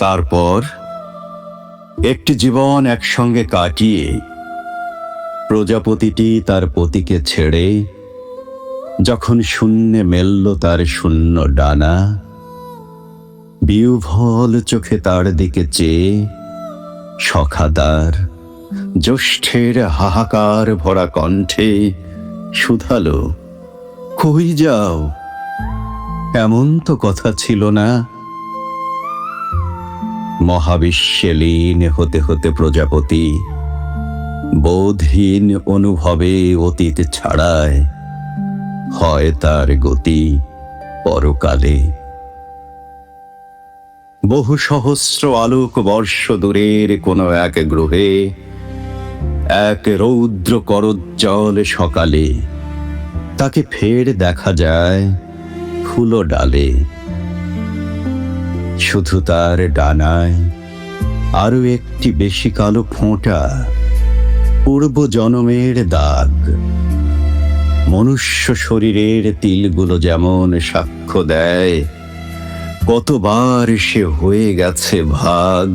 তারপর একটি জীবন একসঙ্গে কাটিয়ে প্রজাপতিটি তার পতিকে ছেড়ে যখন শূন্যে মেলল তার শূন্য ডানা, বিহ্বল চোখে তার দিকে চেয়ে সখাদার জ্যৈষ্ঠের হাহাকার ভরা কণ্ঠে শুধালো, কই যাও? এমন তো কথা ছিল না। মহাবিশ্বে লীন হতে হতে প্রজাপতি বোধহীন অনুভবে অতীত ছাড়ায় হয় তার গতি পরকালে। বহু সহস্র আলোক বর্ষ দূরের কোনো এক গ্রহে এক রৌদ্র করোজ্জ্বল সকালে তাকে ফের দেখা যায় ফুলো ডালে। শুধু তার ডানায় আরো একটি বেশি কালো ফোঁটা, পূর্ব জনমের দাগ। মনুষ্য শরীরের তিলগুলো যেমন সাক্ষ্য দেয় কতবার সে হয়ে গেছে ভাগ।